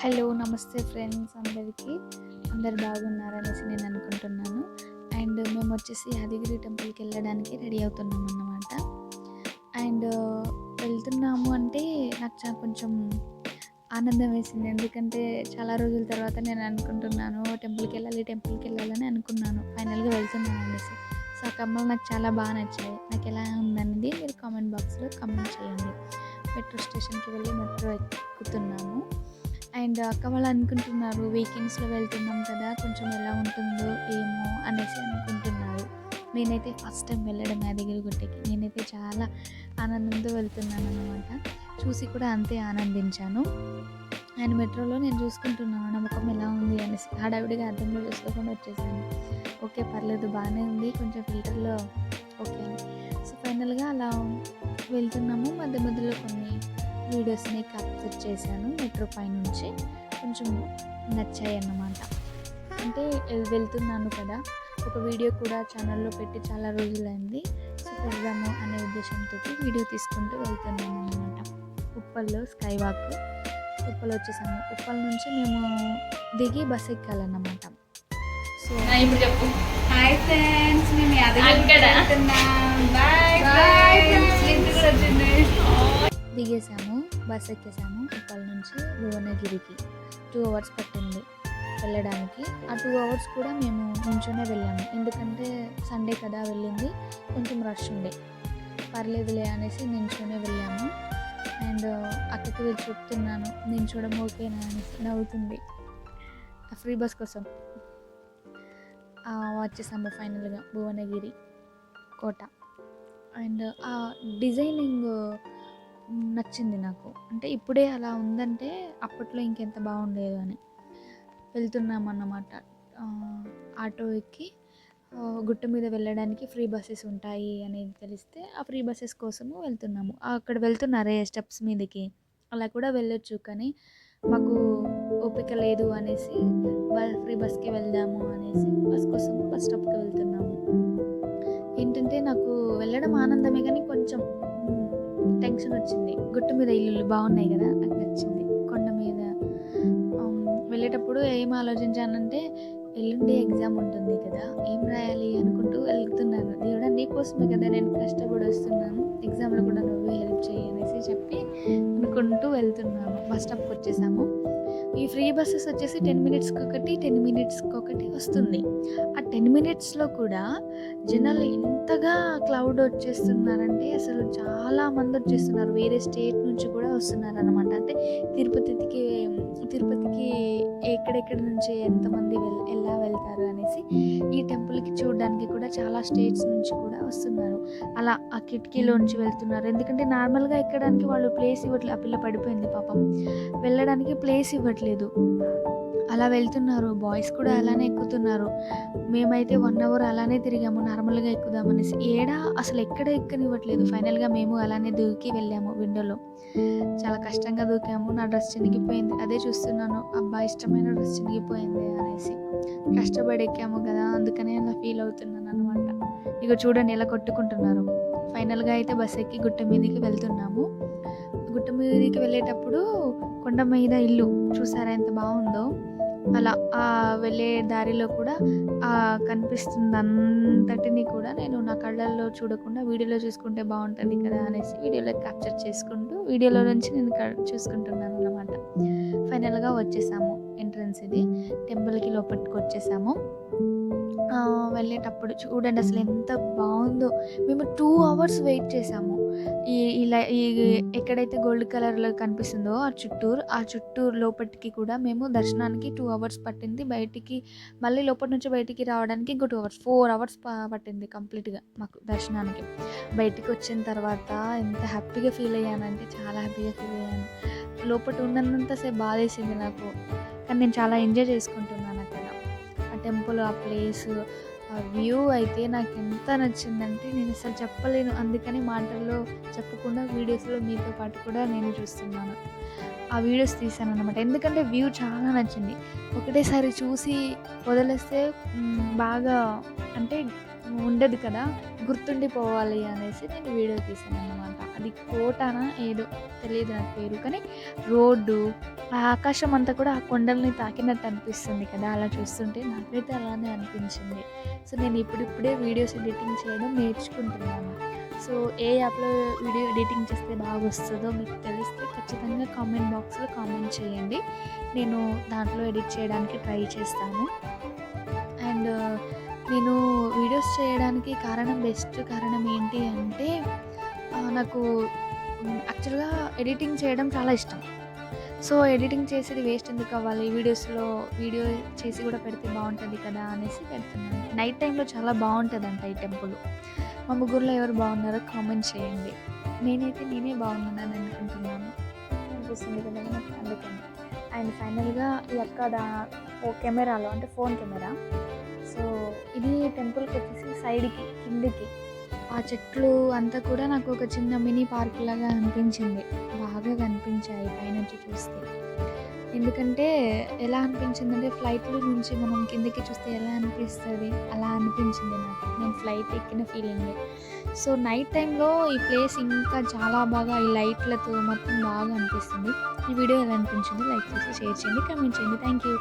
Hello నమస్తే friends అందరికీ. అందరు బాగున్నారనేసి నేను అనుకుంటున్నాను. అండ్ మేము వచ్చేసి యాదగిరి టెంపుల్కి వెళ్ళడానికి రెడీ అవుతున్నాం అన్నమాట. అండ్ వెళ్తున్నాము అంటే నాకు కొంచెం ఆనందం వేసింది. ఎందుకంటే చాలా రోజుల తర్వాత నేను అనుకుంటున్నాను టెంపుల్కి వెళ్ళాలని అనుకున్నాను. ఫైనల్గా వెళ్తున్నాను అనేసి. సో ఆ కమ్మలు నాకు చాలా బాగా నచ్చాయి. నాకు ఎలా ఉందనేది మీరు కామెంట్ బాక్స్లో కామెంట్ చేయండి. మెట్రో స్టేషన్కి వెళ్ళి మెట్రో ఎక్కుతున్నాము. అండ్ అక్క వాళ్ళు అనుకుంటున్నారు వీకెండ్స్లో వెళ్తున్నాం కదా, కొంచెం ఎలా ఉంటుందో ఏమో అనేసి అనుకుంటున్నారు. నేనైతే ఫస్ట్ టైం వెళ్ళడం యాదగిరి గుట్టకి. నేనైతే చాలా ఆనందంతో వెళ్తున్నాను అన్నమాట. చూసి కూడా అంతే ఆనందించాను. అండ్ మెట్రోలో నేను చూసుకుంటున్నాను నా ముఖం ఎలా ఉంది అనేసి. హడావిడిగా అర్థంలో చూసుకోకుండా వచ్చేసాను. ఓకే పర్లేదు బాగానే ఉంది, కొంచెం ఫిల్టర్లో ఓకే. సో ఫైనల్గా అలా వెళ్తున్నాము. మధ్య మధ్యలో కొన్ని వీడియోస్ని క్యాప్చర్ చేశాను మెట్రో పై నుంచి. కొంచెం నచ్చాయి అన్నమాట. అంటే వెళ్తున్నాను కదా, ఒక వీడియో కూడా ఛానల్లో పెట్టి చాలా రోజులైంది. సో పెడదాము అనే ఉద్దేశంతో వీడియో తీసుకుంటూ వెళ్తున్నాను అన్నమాట. ఉప్పల్లో స్కై వాక్. ఉప్పల్ వచ్చేసాము. ఉప్పల్ నుంచి మేము దిగి బస్ ఎక్కాలన్నమాట. సో ఇప్పుడు చెప్పు. హాయ్ ఫ్రెండ్స్, మేము యాదగిరి వెళ్తున్నాం. Bye friends. లింక్ కూడా వచ్చింది. దిగేసాము, బస్ ఎక్కేసాము. ఉప్పల్ నుంచి భువనగిరికి 2 hours పట్టింది వెళ్ళడానికి. ఆ 2 hours కూడా మేము నించునే వెళ్ళాము. ఎందుకంటే సండే కదా వెళ్ళింది, కొంచెం రష్ ఉండే. పర్లేదులే అనేసి నించునే వెళ్ళాము. అండ్ అక్కడికి వెళ్ళి చెప్తున్నాను నించోవడం ఓకేనా అనేసి. నవ్వుతుంది. ఆ ఫ్రీ బస్ కోసం వచ్చేసాము ఫైనల్గా భువనగిరి కోట. అండ్ ఆ డిజైనింగ్ నచ్చింది నాకు. అంటే ఇప్పుడే అలా ఉందంటే అప్పట్లో ఇంకెంత బాగుండేది అని. వెళ్తున్నాం అన్నమాట. ఆటో ఎక్కి గుట్ట మీద వెళ్ళడానికి ఫ్రీ బస్సెస్ ఉంటాయి అనేది తెలిస్తే ఆ ఫ్రీ బస్సెస్ కోసము వెళ్తున్నాము. అక్కడ వెళ్తున్నారే స్టెప్స్ మీదకి, అలా కూడా వెళ్ళొచ్చు, కానీ మాకు ఓపిక లేదు అనేసి ఫ్రీ బస్కి వెళ్దాము అనేసి బస్ కోసం బస్ స్టాప్కి వెళ్తున్నాము. ఏంటంటే నాకు వెళ్ళడం ఆనందమే, కానీ కొంచెం టెన్షన్ వచ్చింది. గుట్ట మీద ఇల్లులు బాగున్నాయి కదా, నాకు నచ్చింది. కొండ మీద వెళ్ళేటప్పుడు ఏం ఆలోచించానంటే ఎల్లుండి ఎగ్జామ్ ఉంటుంది కదా, ఏం రాయాలి అనుకుంటూ వెళ్తున్నాను. దేవుడా నీకోసమే కదా నేను కష్టపడి వస్తున్నాను, ఎగ్జామ్లో కూడా నువ్వే హెల్ప్ చేయి అనేసి చెప్పి అనుకుంటూ వెళ్తున్నాను. బస్ స్టాప్కి వచ్చేసాము. ఈ ఫ్రీ బస్సెస్ వచ్చేసి 10 minutesకి ఒకటి 10 minutesకి ఒకటి వస్తుంది. ఆ 10 minutesలో కూడా జనాలు ఇంతగా క్లౌడ్ వచ్చేస్తున్నారంటే అసలు చాలా మంది వచ్చేస్తున్నారు. వేరే స్టేట్ నుంచి కూడా వస్తున్నారు అనమాట. అంటే తిరుపతికి ఎక్కడెక్కడ నుంచి ఎంతమంది ఎలా వెళ్తారు అనేసి ఈ టెంపుల్కి చూడడానికి కూడా చాలా స్టేట్స్ నుంచి కూడా వస్తున్నారు. అలా ఆ కిటికీలోంచి వెళ్తున్నారు. ఎందుకంటే నార్మల్గా ఎక్కడానికి వాళ్ళు ప్లేస్ ఇవ్వట్లేదు. ఆ పిల్ల పడిపోయింది పాపం, వెళ్ళడానికి ప్లేస్ ఇవ్వట్లేదు. అలా వెళ్తున్నారు. బాయ్స్ కూడా అలానే ఎక్కుతున్నారు. మేమైతే 1 hour అలానే తిరిగాము నార్మల్గా ఎక్కుదామనేసి. అసలు ఎక్కడ ఎక్కనివ్వట్లేదు. ఫైనల్గా మేము అలానే దూకి వెళ్ళాము. విండోలో చాలా కష్టంగా దూకాము. నా డ్రెస్ చినిగిపోయింది. అదే చూస్తున్నాను, అబ్బా ఇష్టమైన డ్రెస్ చినిగిపోయింది అనేసి. కష్టపడి ఎక్కాము కదా, అందుకనే అలా ఫీల్ అవుతున్నాను అనమాట. ఇక చూడండి ఎలా కొట్టుకుంటున్నారు. ఫైనల్గా అయితే బస్ ఎక్కి గుట్ట మీదకి వెళ్తున్నాము. గుట్ట మీదకి వెళ్ళేటప్పుడు కొండ మీద ఇల్లు చూసారా ఎంత బాగుందో. అలా వెళ్ళే దారిలో కూడా కనిపిస్తుంది అంతటిని కూడా నేను నా కళ్ళల్లో చూడకుండా వీడియోలో చూసుకుంటే బాగుంటుంది కదా అనేసి వీడియోలో క్యాప్చర్ చేసుకుంటూ వీడియోలో నుంచి నేను చూసుకుంటున్నాను అన్నమాట. ఫైనల్గా వచ్చేసాము. ఎంట్రన్స్ ఇది టెంపుల్కి లోపలికి వచ్చేసాము. వెళ్ళేటప్పుడు చూడండి అసలు ఎంత బాగుందో. మేము 2 hours వెయిట్ చేసాము. ఈ ఎక్కడైతే గోల్డ్ కలర్లో కనిపిస్తుందో ఆ చుట్టూరు లోపలికి కూడా మేము దర్శనానికి 2 hours పట్టింది. బయటికి మళ్ళీ లోపటి నుంచి బయటికి రావడానికి ఇంకో 2 hours, 4 hours పట్టింది కంప్లీట్గా మాకు దర్శనానికి. బయటికి వచ్చిన తర్వాత ఎంత హ్యాపీగా ఫీల్ అయ్యానంటే చాలా హ్యాపీగా ఫీల్ అయ్యాను. లోపల ఉన్నంతసేపు బాధేసింది నాకు, కానీ నేను చాలా ఎంజాయ్ చేసుకుంటున్నాను అక్కడ. ఆ టెంపుల్, ఆ ప్లేస్, ఆ వ్యూ అయితే నాకు ఎంత నచ్చిందంటే నేను అసలు చెప్పలేను. అందుకని మాటల్లో చెప్పకుండా వీడియోస్లో మీతో పాటు కూడా నేను చూస్తున్నాను. ఆ వీడియోస్ తీసాను అనమాట. ఎందుకంటే వ్యూ చాలా నచ్చింది. ఒకటేసారి చూసి వదిలేస్తే బాగా అంటే ఉండదు కదా, గుర్తుండిపోవాలి అనేసి నేను వీడియో తీసాను అన్నమాట. అది కోటనా ఏదో తెలియదు నాకు పేరు, కానీ రోడ్డు ఆ ఆకాశం అంతా కూడా ఆ కొండల్ని తాకినట్టు అనిపిస్తుంది కదా! అలా చూస్తుంటే నాకైతే అలానే అనిపించింది. సో, నేను ఇప్పుడిప్పుడే వీడియోస్ ఎడిటింగ్ చేయడం నేర్చుకుంటున్నాను. సో, ఏ యాప్‌లో వీడియో ఎడిటింగ్ చేస్తే బాగొస్తదో మీకు తెలిస్తే ఖచ్చితంగా కామెంట్ బాక్స్‌లో కామెంట్ చేయండి. నేను దాంట్లో ఎడిట్ చేయడానికి ట్రై చేస్తాను. అండ్ నేను వీడియోస్ చేయడానికి బెస్ట్ కారణం ఏంటి అంటే నాకు యాక్చువల్‌గా ఎడిటింగ్ చేయడం చాలా ఇష్టం. సో, ఎడిటింగ్ చేసేది వేస్ట్ ఎందుకవ్వాలి? వీడియో చేసి కూడా పెడితే బావుంటది కదా! అనేసి పెడుతున్నాను. నైట్ టైమ్‌లో చాలా బావుంటదంట ఈ టెంపుల్. మా ముగ్గురిలో ఎవరు బాగున్నారో కామెంట్ చేయండి. నేనే బాగున్నానని అనుకుంటున్నాను. అనిపిస్తుంది కదా నాకు అందుకని. అండ్ ఫైనల్‌గా ఈ అక్క కెమెరాలో అంటే ఫోన్ కెమెరా. సో, ఇది టెంపుల్‌కొచ్చేసి సైడ్‌కి, కిందకి ఆ చెట్లు అంతా కూడా నాకు ఒక చిన్న మినీ పార్క్ లాగా అనిపించింది. బాగా కనిపించాయి పైనుంచి చూస్తే. ఎందుకంటే ఎలా అనిపించిందంటే ఫ్లైట్‌లో నుంచి మనం కిందకి చూస్తే ఎలా అనిపిస్తది? అలా అనిపించింది నాకు. నేను ఫ్లైట్ ఎక్కిన ఫీలింగే. సో, నైట్ టైమ్‌లో ఈ ప్లేస్ ఇంకా చాలా బాగా ఈ లైట్‌లతో మొత్తం బాగా అనిపిస్తుంది. ఈ వీడియో ఎలా అనిపించిందో లైక్ చేసి, షేర్ చేయండి, కామెంట్ చేయండి. Thank you.